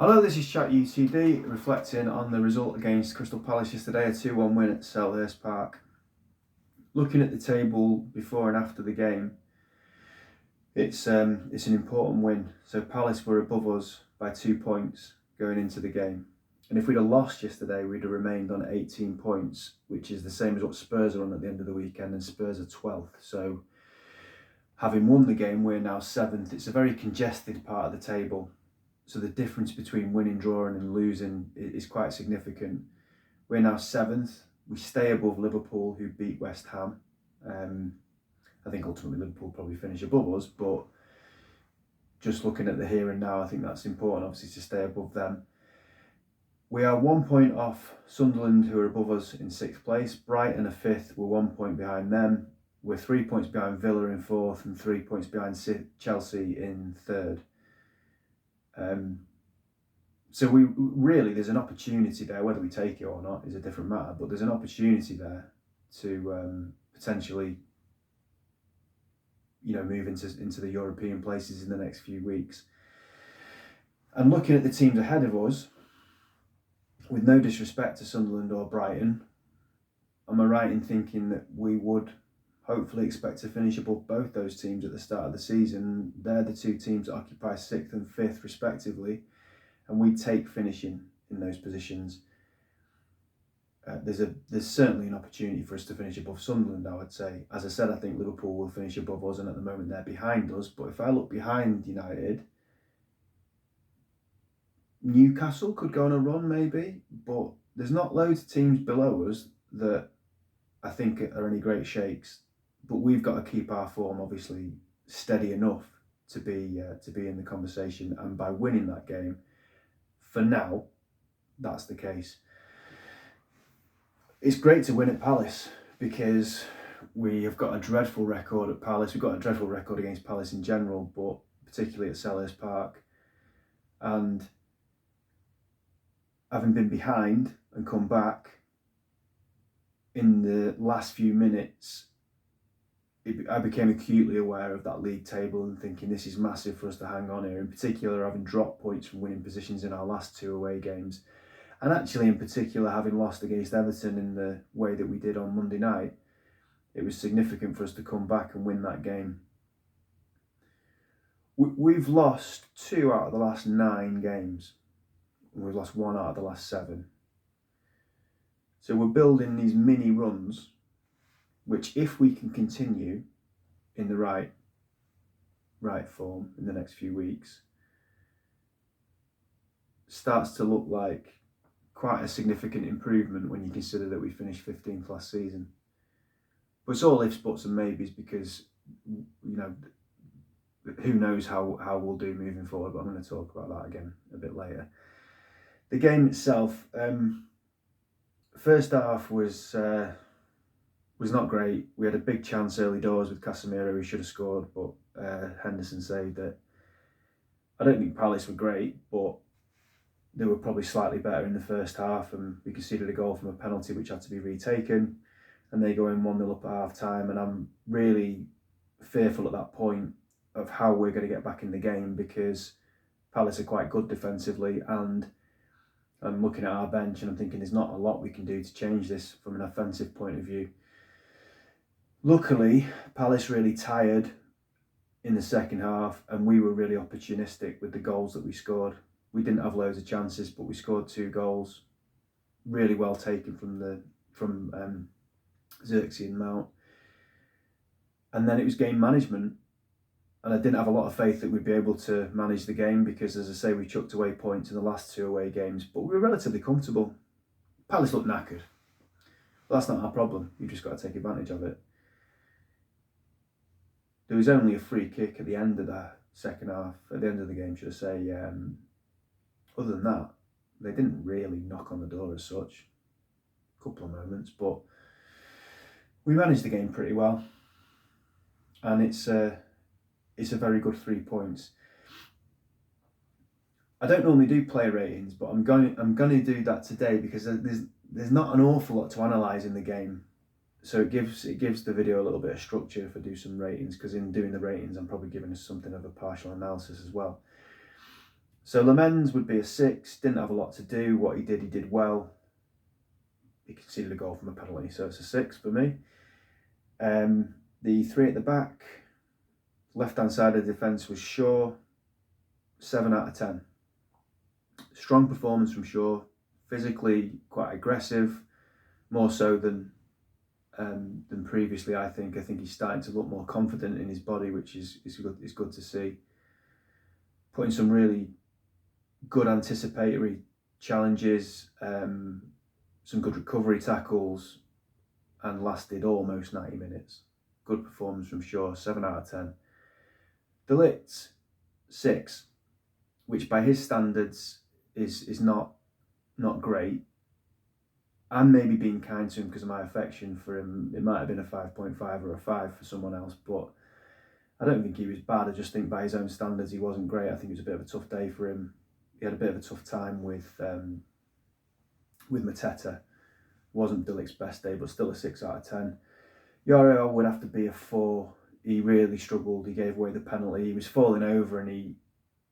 Hello, this is Chat UTD, reflecting on the result against Crystal Palace yesterday, a 2-1 win at Selhurst Park. Looking at the table before and after the game, it's an important win. So Palace were above us by 2 points going into the game. And if we'd have lost yesterday, we'd have remained on 18 points, which is the same as what Spurs are on at the end of the weekend, and Spurs are 12th. So having won the game, we're now 7th. It's a very congested part of the table. So the difference between winning, drawing and losing is quite significant. We're now 7th. We stay above Liverpool, who beat West Ham. I think ultimately Liverpool probably finish above us, but just looking at the here and now, I think that's important, obviously, to stay above them. We are 1 point off Sunderland, who are above us in 6th place. Brighton are 5th. We're 1 point behind them. We're 3 points behind Villa in 4th and 3 points behind Chelsea in 3rd. So there's an opportunity there. Whether we take it or not is a different matter, but there's an opportunity there to potentially, move into the European places in the next few weeks. And looking at the teams ahead of us, with no disrespect to Sunderland or Brighton, am I right in thinking that we would hopefully expect to finish above both those teams at the start of the season? They're the two teams that occupy 6th and 5th respectively, and we take finishing in those positions. There's certainly an opportunity for us to finish above Sunderland, I would say. As I said, I think Liverpool will finish above us, and at the moment they're behind us. But if I look behind United, Newcastle could go on a run maybe, but there's not loads of teams below us that I think are any great shakes. But we've got to keep our form obviously steady enough to be in the conversation, and by winning that game, for now, that's the case. It's great to win at Palace because we have got a dreadful record at Palace. We've got a dreadful record against Palace in general, but particularly at Selhurst Park. And having been behind and come back in the last few minutes, I became acutely aware of that league table and thinking this is massive for us to hang on here. In particular, having dropped points from winning positions in our last 2 away games. And actually, in particular, having lost against Everton in the way that we did on Monday night, it was significant for us to come back and win that game. We've lost 2 out of the last 9 games. And we've lost 1 out of the last 7. So we're building these mini runs, which if we can continue in the right form in the next few weeks, starts to look like quite a significant improvement when you consider that we finished 15th last season. But it's all ifs, buts and maybes because, who knows how we'll do moving forward, but I'm going to talk about that again a bit later. The game itself, first half was not great. We had a big chance early doors with Casemiro, who should have scored, but Henderson saved it. I don't think Palace were great, but they were probably slightly better in the first half, and we conceded a goal from a penalty which had to be retaken, and they go in 1-0 up at half time, and I'm really fearful at that point of how we're going to get back in the game because Palace are quite good defensively, and I'm looking at our bench and I'm thinking there's not a lot we can do to change this from an offensive point of view. Luckily, Palace really tired in the second half, and we were really opportunistic with the goals that we scored. We didn't have loads of chances, but we scored 2 goals, really well taken from Xerxes and Mount. And then it was game management, and I didn't have a lot of faith that we'd be able to manage the game because, as I say, we chucked away points in the last 2 away games, but we were relatively comfortable. Palace looked knackered. But that's not our problem. You've just got to take advantage of it. There was only a free kick at the end of the second half, at the end of the game, should I say. Other than that, they didn't really knock on the door as such. A couple of moments, but we managed the game pretty well. And it's a very good 3 points. I don't normally do player ratings, but I'm going to do that today because there's not an awful lot to analyse in the game. So it gives the video a little bit of structure if I do some ratings, because in doing the ratings I'm probably giving us something of a partial analysis as well. So Lamens would be a 6, didn't have a lot to do. What he did well. He conceded a goal from a penalty, so it's a 6 for me. The 3 at the back, left-hand side of the defence was Shaw, 7 out of 10. Strong performance from Shaw, physically quite aggressive, more so than previously. I think he's starting to look more confident in his body, which is good to see. Putting some really good anticipatory challenges, some good recovery tackles, and lasted almost 90 minutes. Good performance from Shaw, 7 out of 10. De Ligt, 6, which by his standards is not great. I'm maybe being kind to him because of my affection for him. It might have been a 5.5 or a 5 for someone else, but I don't think he was bad. I just think by his own standards he wasn't great. I think it was a bit of a tough day for him. He had a bit of a tough time with Mateta. Wasn't De Ligt's best day, but still a 6 out of 10. Yoro would have to be a 4. He really struggled. He gave away the penalty. He was falling over and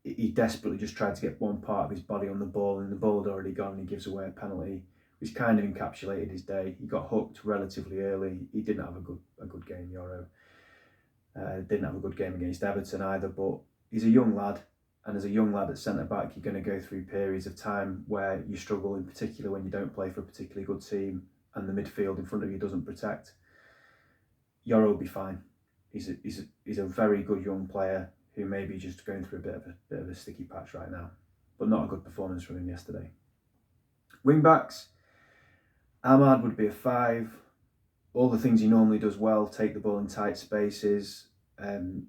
he desperately just tried to get one part of his body on the ball, and the ball had already gone and he gives away a penalty, which kind of encapsulated his day. He got hooked relatively early. He didn't have a good game, Yoro. Didn't have a good game against Everton either, but he's a young lad, and as a young lad at centre-back, you're going to go through periods of time where you struggle, in particular when you don't play for a particularly good team and the midfield in front of you doesn't protect. Yoro will be fine. He's a very good young player who may be just going through a bit of a sticky patch right now, but not a good performance from him yesterday. Wing backs, Ahmad would be a 5. All the things he normally does well: take the ball in tight spaces,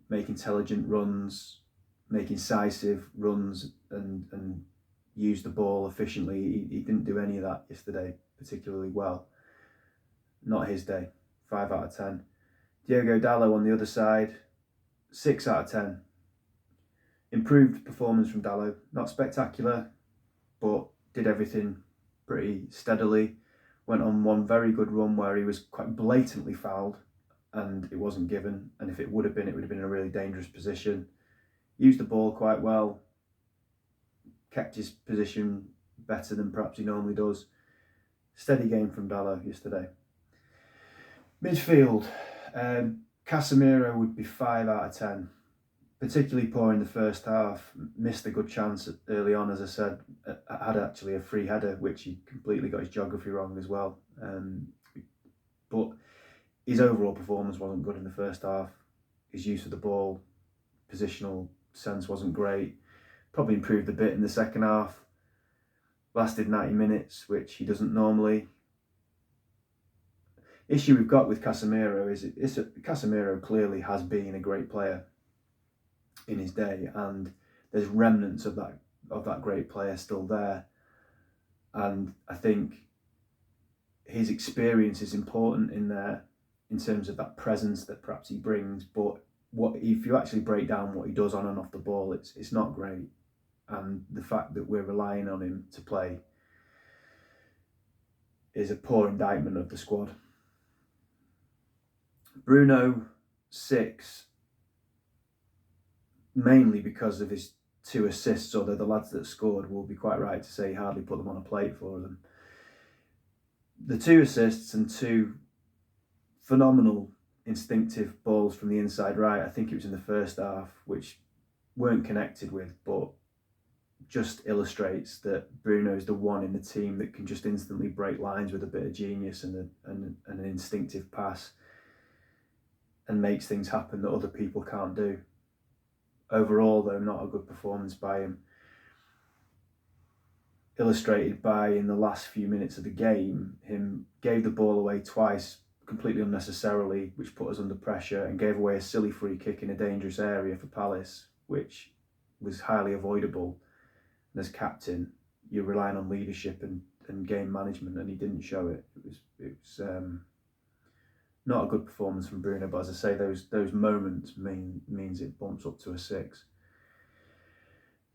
make intelligent runs, make incisive runs, and use the ball efficiently. He didn't do any of that yesterday particularly well. Not his day. 5 out of 10. Diogo Dalot on the other side, 6 out of 10. Improved performance from Dalot. Not spectacular, but did everything pretty steadily. Went on one very good run where he was quite blatantly fouled and it wasn't given. And if it would have been in a really dangerous position. Used the ball quite well. Kept his position better than perhaps he normally does. Steady game from Dalot yesterday. Midfield, Casemiro would be 5 out of 10. Particularly poor in the first half. Missed a good chance early on, as I said. Had actually a free header, which he completely got his geography wrong as well. But his overall performance wasn't good in the first half. His use of the ball, positional sense wasn't great. Probably improved a bit in the second half. Lasted 90 minutes, which he doesn't normally. Issue we've got with Casemiro is Casemiro clearly has been a great player in his day, and there's remnants of that great player still there. And I think his experience is important in there in terms of that presence that perhaps he brings. But if you actually break down what he does on and off the ball, it's not great. And the fact that we're relying on him to play is a poor indictment of the squad. Bruno, 6, mainly because of his 2 assists, although the lads that scored will be quite right to say he hardly put them on a plate for them. The 2 assists and 2 phenomenal instinctive balls from the inside right, I think it was in the first half, which weren't connected with, but just illustrates that Bruno is the one in the team that can just instantly break lines with a bit of genius and an instinctive pass and makes things happen that other people can't do. Overall, though, not a good performance by him. Illustrated by, in the last few minutes of the game, him gave the ball away twice completely unnecessarily, which put us under pressure, and gave away a silly free kick in a dangerous area for Palace, which was highly avoidable. And as captain, you're relying on leadership and game management, and he didn't show it. It was not a good performance from Bruno, but as I say, those moments means it bumps up to a 6.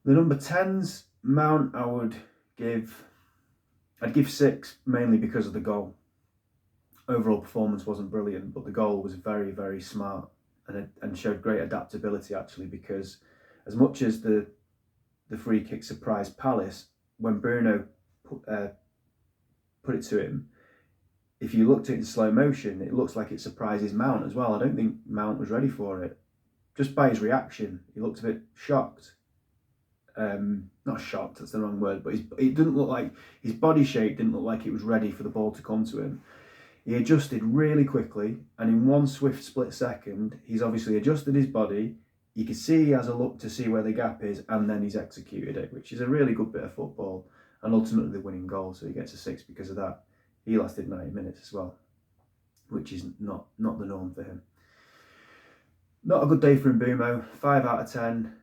The number 10s, Mount, I'd give 6, mainly because of the goal. Overall performance wasn't brilliant, but the goal was very, very smart and showed great adaptability, actually, because as much as the the free kick surprised Palace, when Bruno put it to him, if you looked at it in slow motion, it looks like it surprises Mount as well. I don't think Mount was ready for it. Just by his reaction, he looked a bit shocked. Not shocked, that's the wrong word, but it didn't look like, his body shape didn't look like it was ready for the ball to come to him. He adjusted really quickly, and in one swift split second, he's obviously adjusted his body. You can see he has a look to see where the gap is, and then he's executed it, which is a really good bit of football, and ultimately the winning goal, so he gets a 6 because of that. He lasted 90 minutes as well, which is not the norm for him. Not a good day for Mbeumo, 5 out of 10.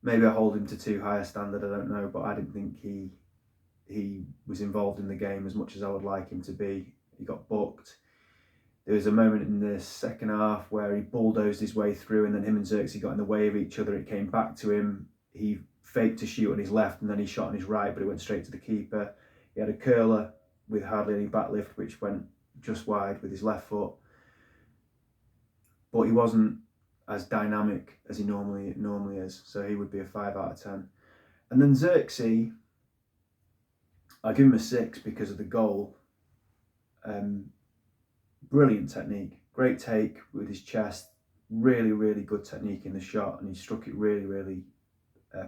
Maybe I hold him to too high a standard, I don't know, but I didn't think he was involved in the game as much as I would like him to be. He got booked. There was a moment in the second half where he bulldozed his way through, and then him and Xerxes got in the way of each other. It came back to him. He faked to shoot on his left, and then he shot on his right, but it went straight to the keeper. He had a curler with hardly any backlift, which went just wide with his left foot. But he wasn't as dynamic as he normally is, so he would be a 5 out of 10. And then Xerxes, I give him a 6 because of the goal. Brilliant technique, great take with his chest, really, really good technique in the shot, and he struck it really, really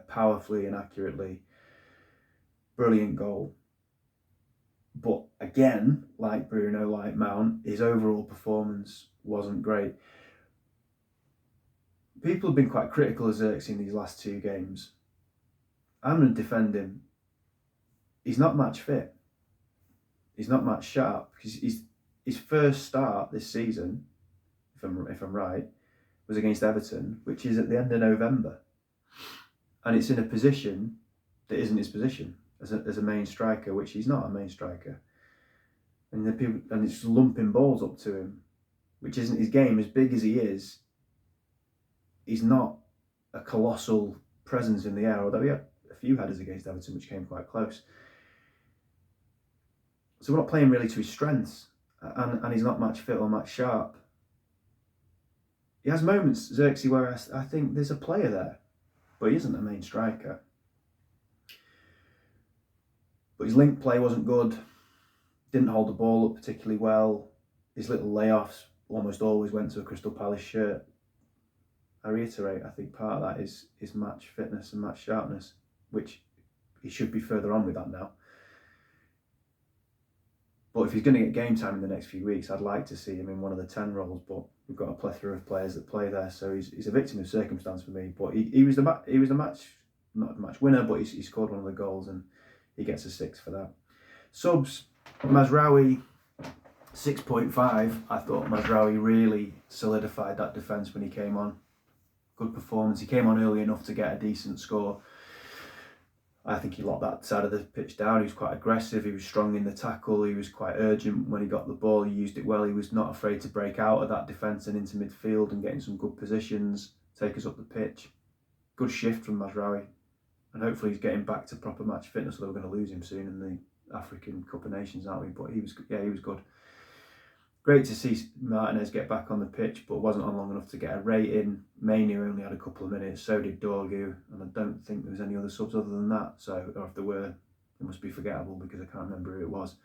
powerfully and accurately. Brilliant goal. But again, like Bruno, like Mount, his overall performance wasn't great. People have been quite critical of Xerxes in these last 2 games. I'm going to defend him. He's not match fit. He's not match sharp, because his first start this season, if I'm right, was against Everton, which is at the end of November, and it's in a position that isn't his position as a main striker, which he's not a main striker, and it's lumping balls up to him, which isn't his game. As big as he is, he's not a colossal presence in the air, although he had a few headers against Everton which came quite close. So we're not playing really to his strengths, and he's not match fit or match sharp. He has moments, Xerxes, where I think there's a player there, but he isn't a main striker. But his link play wasn't good, didn't hold the ball up particularly well. His little layoffs almost always went to a Crystal Palace shirt. I reiterate, I think part of that is his match fitness and match sharpness, which he should be further on with that now. But if he's going to get game time in the next few weeks, I'd like to see him in one of the 10 roles, but we've got a plethora of players that play there, so he's a victim of circumstance for me. But he was the match, not the match winner, but he scored one of the goals, and he gets a 6 for that. Subs, Mazraoui, 6.5. I thought Mazraoui really solidified that defence when he came on. Good performance. He came on early enough to get a decent score. I think he locked that side of the pitch down. He was quite aggressive. He was strong in the tackle. He was quite urgent when he got the ball. He used it well. He was not afraid to break out of that defence and into midfield and get in some good positions, take us up the pitch. Good shift from Mazraoui. And hopefully he's getting back to proper match fitness, although we're going to lose him soon in the African Cup of Nations, aren't we? But he was good. Great to see Martinez get back on the pitch, but wasn't on long enough to get a rating. Mainoo only had a couple of minutes, so did Dorgu, and I don't think there was any other subs other than that. So, or if there were, it must be forgettable because I can't remember who it was.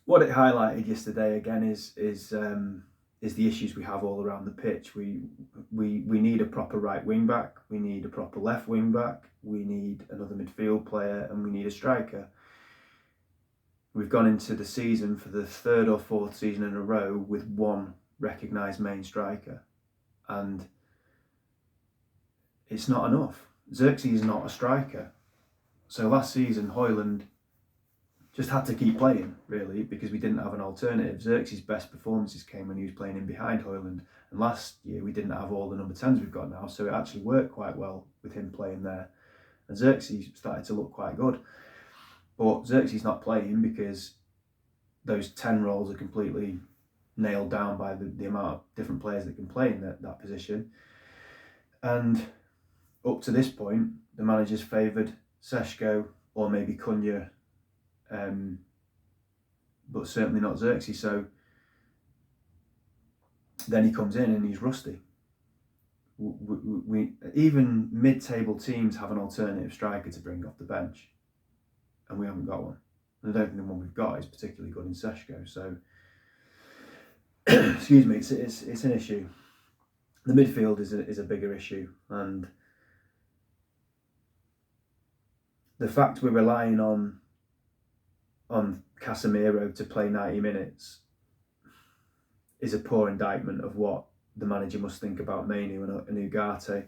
What it highlighted yesterday again is the issues we have all around the pitch. We need a proper right wing back, we need a proper left wing back, we need another midfield player, and we need a striker. We've gone into the season for the 3rd or 4th season in a row with one recognised main striker, and it's not enough. Xerxes is not a striker. So last season, Højlund just had to keep playing, really, because we didn't have an alternative. Xerxes' best performances came when he was playing in behind Højlund, and last year we didn't have all the number 10s we've got now, so it actually worked quite well with him playing there. And Xerxes started to look quite good. But Xerxes not playing because those 10 roles are completely nailed down by the amount of different players that can play in that position. And up to this point, the manager's favoured Seshko or maybe Cunha, but certainly not Xerxes. So then he comes in and he's rusty. we even mid-table teams have an alternative striker to bring off the bench, and we haven't got one. And I don't think the one we've got is particularly good in Seshko. So, excuse me, it's an issue. The midfield is a bigger issue, and the fact we're relying on Casemiro to play 90 minutes is a poor indictment of what the manager must think about Mainu and Ugarte.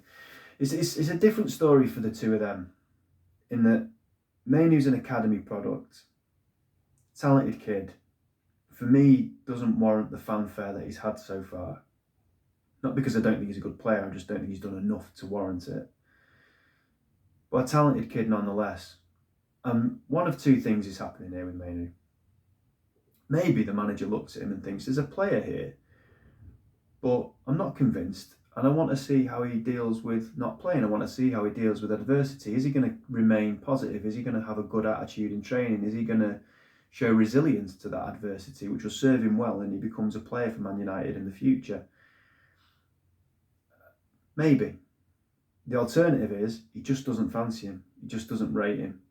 It's a different story for the two of them, in that Mainu's an academy product, talented kid. For me, doesn't warrant the fanfare that he's had so far. Not because I don't think he's a good player, I just don't think he's done enough to warrant it. But a talented kid nonetheless. And one of two things is happening here with Mainu. Maybe the manager looks at him and thinks, there's a player here, but I'm not convinced, and I want to see how he deals with not playing. I want to see how he deals with adversity. Is he going to remain positive? Is he going to have a good attitude in training? Is he going to show resilience to that adversity, which will serve him well, and he becomes a player for Man United in the future? Maybe. The alternative is he just doesn't fancy him. He just doesn't rate him.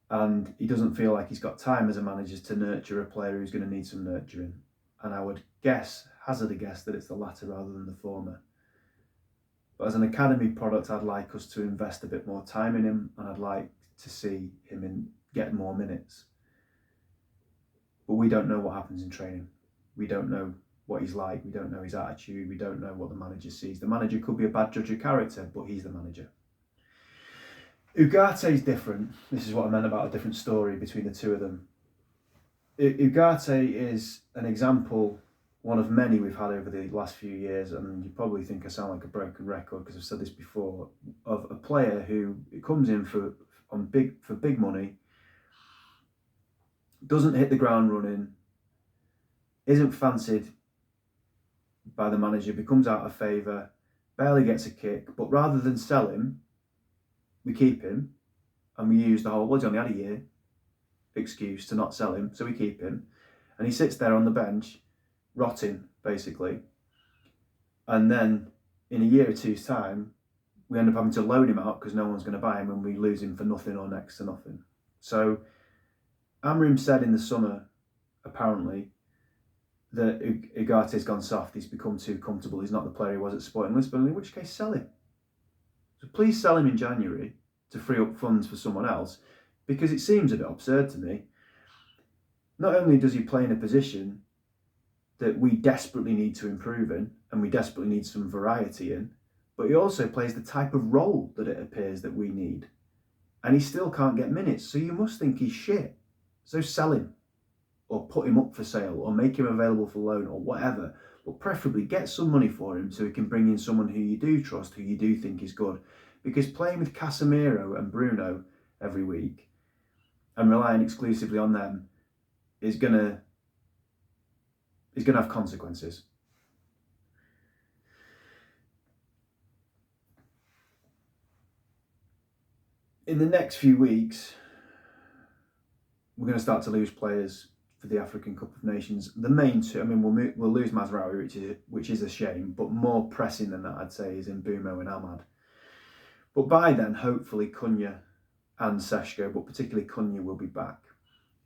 And he doesn't feel like he's got time as a manager to nurture a player who's going to need some nurturing. And I would hazard a guess that it's the latter rather than the former. But as an academy product, I'd like us to invest a bit more time in him, and I'd like to see him get more minutes. But we don't know what happens in training. We don't know what he's like. We don't know his attitude. We don't know what the manager sees. The manager could be a bad judge of character, but he's the manager. Ugarte is different. This is what I meant about a different story between the two of them. Ugarte is an example, one of many we've had over the last few years, and you probably think I sound like a broken record because I've said this before, of a player who comes in for big money, doesn't hit the ground running, isn't fancied by the manager, becomes out of favour, barely gets a kick, but rather than sell him, we keep him, and we use the whole, well, he's only had a year excuse to not sell him, so we keep him, and he sits there on the bench, rotting, basically, and then in a year or two's time, we end up having to loan him out because no one's going to buy him, and we lose him for nothing or next to nothing. So Amrim said in the summer, apparently, that Ugarte's gone soft, he's become too comfortable, he's not the player he was at Sporting Lisbon, in which case sell him. So please sell him in January to free up funds for someone else, because it seems a bit absurd to me. Not only does he play in a position that we desperately need to improve in, and we desperately need some variety in, but he also plays the type of role that it appears that we need. And he still can't get minutes, so you must think he's shit. So sell him, or put him up for sale, or make him available for loan, or whatever. But preferably get some money for him so he can bring in someone who you do trust, who you do think is good. Because playing with Casemiro and Bruno every week and relying exclusively on them is gonna have consequences. In the next few weeks, we're going to start to lose players for the African Cup of Nations. The main two, I mean, we'll lose Mazraoui, which is a shame, but more pressing than that, I'd say, is in Mbumo and Ahmad. But by then, hopefully, Cunha and Seshko, but particularly Cunha, will be back.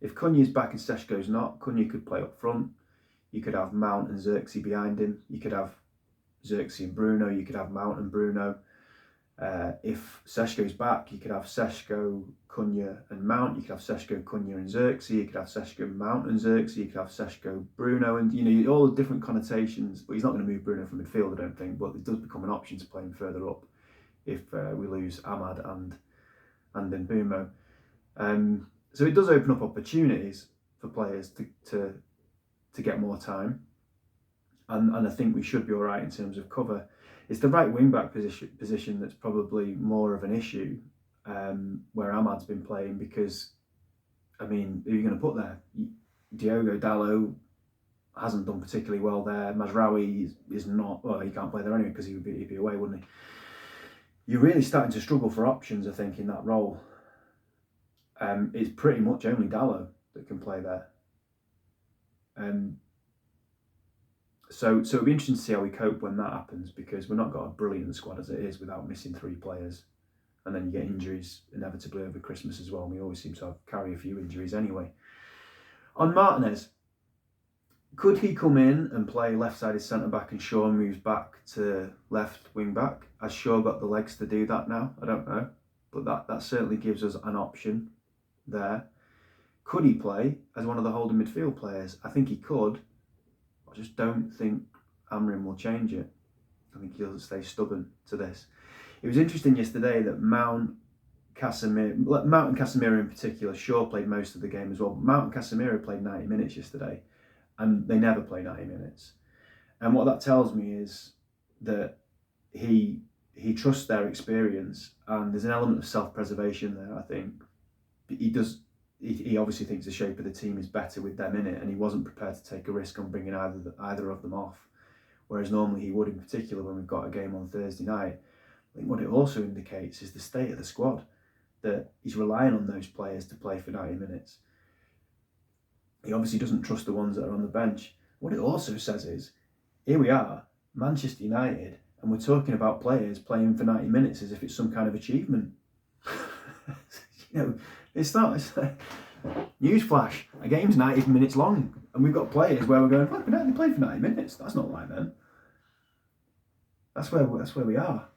If Cunha's back and Seshko's not, Cunha could play up front. You could have Mount and Xerxes behind him. You could have Xerxes and Bruno. You could have Mount and Bruno. If Seshko's back, you could have Seshko, Cunha and Mount. You could have Seshko, Cunha and Xerxes. You could have Seshko, Mount and Xerxes. You could have Seshko, Bruno, and all the different connotations. But he's not going to move Bruno from midfield, I don't think. But it does become an option to play him further up if we lose Ahmad and Mbumo. So it does open up opportunities for players to get more time, and I think we should be all right in terms of cover. It's the right wing back position that's probably more of an issue, where Ahmad's been playing, because, I mean, who are you going to put there? Diogo Dalot hasn't done particularly well there. Mazraoui is not, well, he can't play there anyway because he'd be away, wouldn't he? You're really starting to struggle for options, I think, in that role. It's pretty much only Dalot that can play there. So it'll be interesting to see how we cope when that happens, because we've not got a brilliant squad as it is without missing 3 players. And then you get injuries inevitably over Christmas as well. And we always seem to carry a few injuries anyway. On Martinez, could he come in and play left-sided centre-back and Shaw moves back to left wing-back? Has Shaw got the legs to do that now? I don't know. But that certainly gives us an option there. Could he play as one of the holding midfield players? I think he could. I just don't think Amrin will change it. I think he'll stay stubborn to this. It was interesting yesterday that Mount and Casemiro in particular, Shaw played most of the game as well, but Mount and Casemiro played 90 minutes yesterday, and they never play 90 minutes. And what that tells me is that he trusts their experience, and there's an element of self-preservation there, I think. He obviously thinks the shape of the team is better with them in it, and he wasn't prepared to take a risk on bringing either of them off, whereas normally he would, in particular when we've got a game on Thursday night. I think what it also indicates is the state of the squad, that he's relying on those players to play for 90 minutes. He obviously doesn't trust the ones that are on the bench. What it also says is, here we are, Manchester United, and we're talking about players playing for 90 minutes as if it's some kind of achievement. It's not. It's like, newsflash, a game's 90 minutes long, and we've got players where we're going, they played for 90 minutes. That's not like them. That's where we are.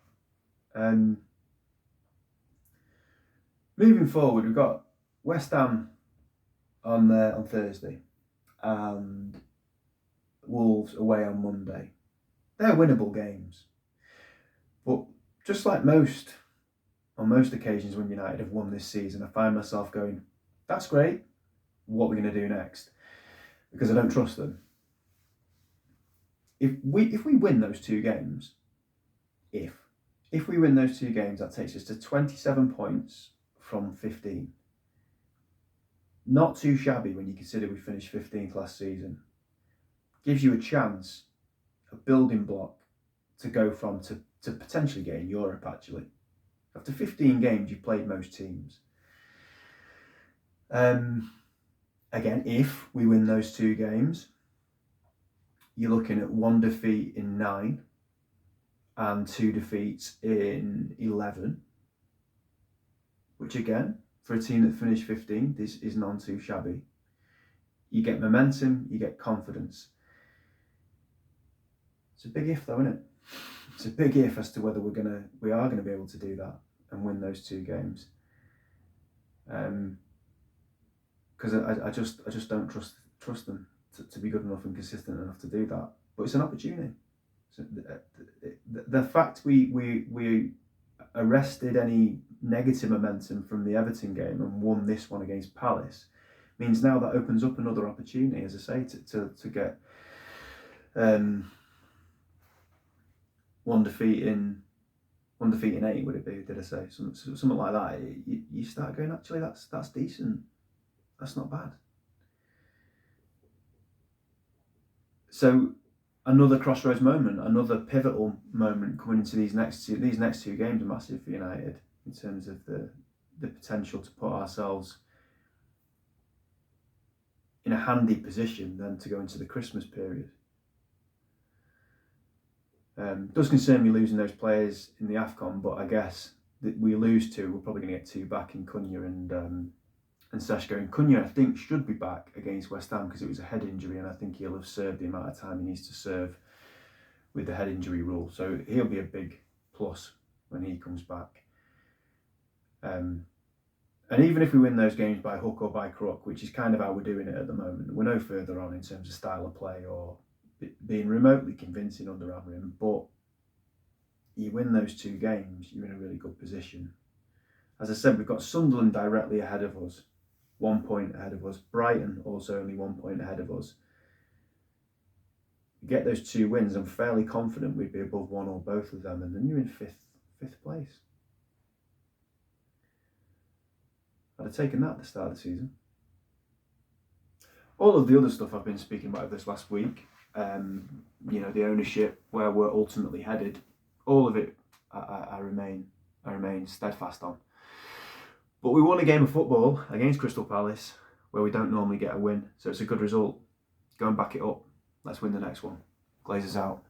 Moving forward, we've got West Ham on Thursday and Wolves away on Monday. They're winnable games, but just like on most occasions when United have won this season, I find myself going, that's great, what are we going to do next? Because I don't trust them. If we win those 2 games, if we win those 2 games, that takes us to 27 points from 15. Not too shabby when you consider we finished 15th last season. Gives you a chance, a building block to go from to potentially get in Europe, actually. After 15 games, you've played most teams. Again, if we win those 2 games, you're looking at 1 defeat in 9 and 2 defeats in 11, which again, for a team that finished 15th, is none too shabby. You get momentum, you get confidence. It's a big if though, isn't it? It's a big if as to whether we are gonna be able to do that and win those 2 games. Because I just don't trust them to be good enough and consistent enough to do that. But it's an opportunity. So the fact we arrested any negative momentum from the Everton game and won this one against Palace means now that opens up another opportunity, as I say, to get 1 defeat in 8, would it be? Did I say something like that? You start going, actually, that's decent. That's not bad. So another crossroads moment, another pivotal moment coming into these next 2 games are massive for United in terms of the potential to put ourselves in a handy position then to go into the Christmas period. Does concern me losing those players in the AFCON, but I guess that we lose 2, we're probably going to get 2 back in Cunha and Seshko. And Cunha, I think, should be back against West Ham because it was a head injury, and I think he'll have served the amount of time he needs to serve with the head injury rule. So he'll be a big plus when he comes back. And even if we win those games by hook or by crook, which is kind of how we're doing it at the moment, we're no further on in terms of style of play or being remotely convincing under Amrin, but you win those 2 games, you're in a really good position. As I said, we've got Sunderland directly ahead of us, 1 point ahead of us. Brighton also only 1 point ahead of us. You get those 2 wins, I'm fairly confident we'd be above one or both of them, and then you're in fifth place. I'd have taken that at the start of the season. All of the other stuff I've been speaking about this last week, the ownership, where we're ultimately headed, all of it I remain steadfast on. But we won a game of football against Crystal Palace where we don't normally get a win, so it's a good result. Go and back it up. Let's win the next one. Glazers out.